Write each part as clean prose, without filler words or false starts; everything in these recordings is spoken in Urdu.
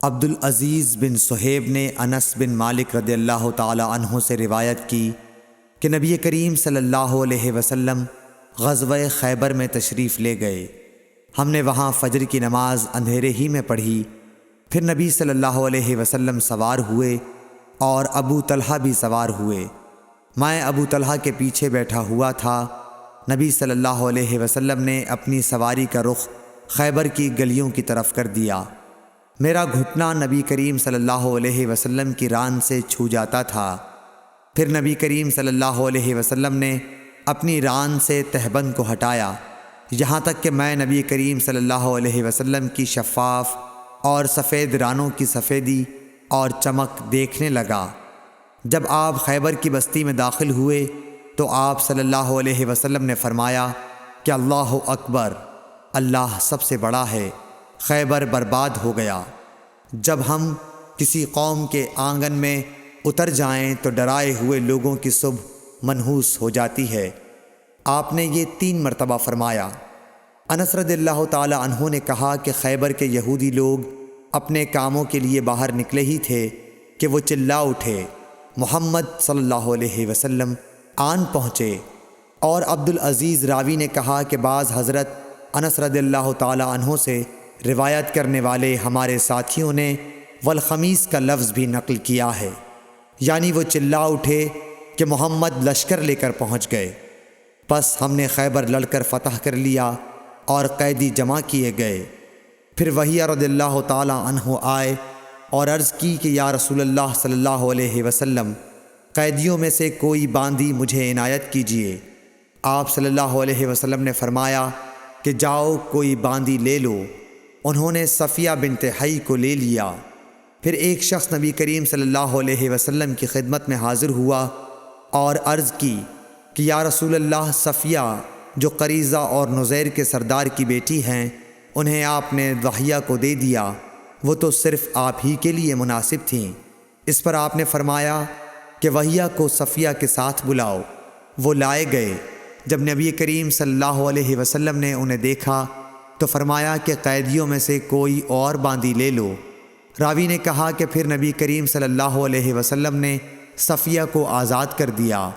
عبدالعزیز بن صہیب نے انس بن مالک رضی اللہ تعالی عنہ سے روایت کی کہ نبی کریم صلی اللہ علیہ وسلم غزوہ خیبر میں تشریف لے گئے۔ ہم نے وہاں فجر کی نماز اندھیرے ہی میں پڑھی، پھر نبی صلی اللہ علیہ وسلم سوار ہوئے اور ابو طلحہ بھی سوار ہوئے۔ میں ابو طلحہ کے پیچھے بیٹھا ہوا تھا۔ نبی صلی اللہ علیہ وسلم نے اپنی سواری کا رخ خیبر کی گلیوں کی طرف کر دیا۔ میرا گھٹنا نبی کریم صلی اللہ علیہ وسلم کی ران سے چھو جاتا تھا۔ پھر نبی کریم صلی اللہ علیہ وسلم نے اپنی ران سے تہبند کو ہٹایا، یہاں تک کہ میں نبی کریم صلی اللہ علیہ وسلم کی شفاف اور سفید رانوں کی سفیدی اور چمک دیکھنے لگا۔ جب آپ خیبر کی بستی میں داخل ہوئے تو آپ صلی اللہ علیہ وسلم نے فرمایا کہ اللہ اکبر، اللہ سب سے بڑا ہے، خیبر برباد ہو گیا۔ جب ہم کسی قوم کے آنگن میں اتر جائیں تو ڈرائے ہوئے لوگوں کی صبح منحوس ہو جاتی ہے۔ آپ نے یہ 3 مرتبہ فرمایا۔ انس رضی اللہ تعالی عنہ نے کہا کہ خیبر کے یہودی لوگ اپنے کاموں کے لیے باہر نکلے ہی تھے کہ وہ چلا اٹھے، محمد صلی اللہ علیہ وسلم آن پہنچے۔ اور عبدالعزیز راوی نے کہا کہ بعض حضرت انس رضی اللہ تعالی عنہ سے روایت کرنے والے ہمارے ساتھیوں نے والخمیس کا لفظ بھی نقل کیا ہے، یعنی وہ چلا اٹھے کہ محمد لشکر لے کر پہنچ گئے۔ پس ہم نے خیبر لڑ کر فتح کر لیا اور قیدی جمع کیے گئے۔ پھر وحیہ رضی اللہ تعالی عنہ آئے اور عرض کی کہ یا رسول اللہ صلی اللہ علیہ وسلم، قیدیوں میں سے کوئی باندی مجھے عنایت کیجیے۔ آپ صلی اللہ علیہ وسلم نے فرمایا کہ جاؤ کوئی باندی لے لو۔ انہوں نے صفیہ بنت حی کو لے لیا۔ پھر ایک شخص نبی کریم صلی اللہ علیہ وسلم کی خدمت میں حاضر ہوا اور عرض کی کہ یا رسول اللہ، صفیہ جو قریظہ اور نزیر کے سردار کی بیٹی ہیں، انہیں آپ نے ضحیہ کو دے دیا، وہ تو صرف آپ ہی کے لیے مناسب تھیں۔ اس پر آپ نے فرمایا کہ وحیہ کو صفیہ کے ساتھ بلاؤ۔ وہ لائے گئے۔ جب نبی کریم صلی اللہ علیہ وسلم نے انہیں دیکھا تو فرمایا کہ قیدیوں میں سے کوئی اور باندی لے لو۔ راوی نے کہا کہ پھر نبی کریم صلی اللہ علیہ وسلم نے صفیہ کو آزاد کر دیا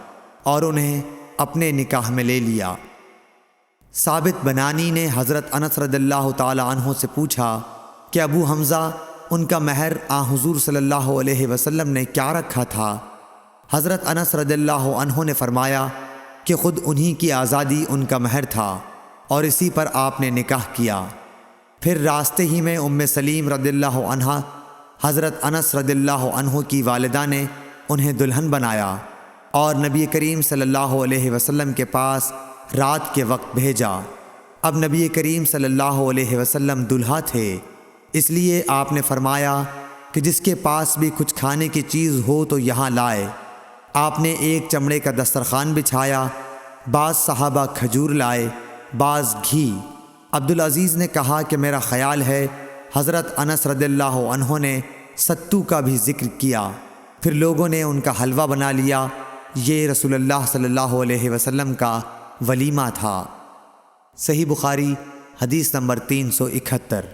اور انہیں اپنے نکاح میں لے لیا۔ ثابت بنانی نے حضرت انس رضی اللہ تعالی عنہ سے پوچھا کہ ابو حمزہ، ان کا مہر حضور صلی اللہ علیہ وسلم نے کیا رکھا تھا؟ حضرت انس رضی اللہ عنہ نے فرمایا کہ خود انہی کی آزادی ان کا مہر تھا اور اسی پر آپ نے نکاح کیا۔ پھر راستے ہی میں سلیم رضی اللہ عنہ حضرت انس رضی اللہ عنہ کی والدہ نے انہیں دلہن بنایا اور نبی کریم صلی اللہ علیہ وسلم کے پاس رات کے وقت بھیجا۔ اب نبی کریم صلی اللہ علیہ وسلم دلہا تھے، اس لیے آپ نے فرمایا کہ جس کے پاس بھی کچھ کھانے کی چیز ہو تو یہاں لائے۔ آپ نے ایک چمڑے کا دسترخوان بچھایا، بعض صحابہ کھجور لائے، بعض گھی۔ عبدالعزیز نے کہا کہ میرا خیال ہے حضرت انس رضی اللہ عنہ نے ستو کا بھی ذکر کیا۔ پھر لوگوں نے ان کا حلوہ بنا لیا۔ یہ رسول اللہ صلی اللہ علیہ وسلم کا ولیمہ تھا۔ صحیح بخاری حدیث نمبر 371۔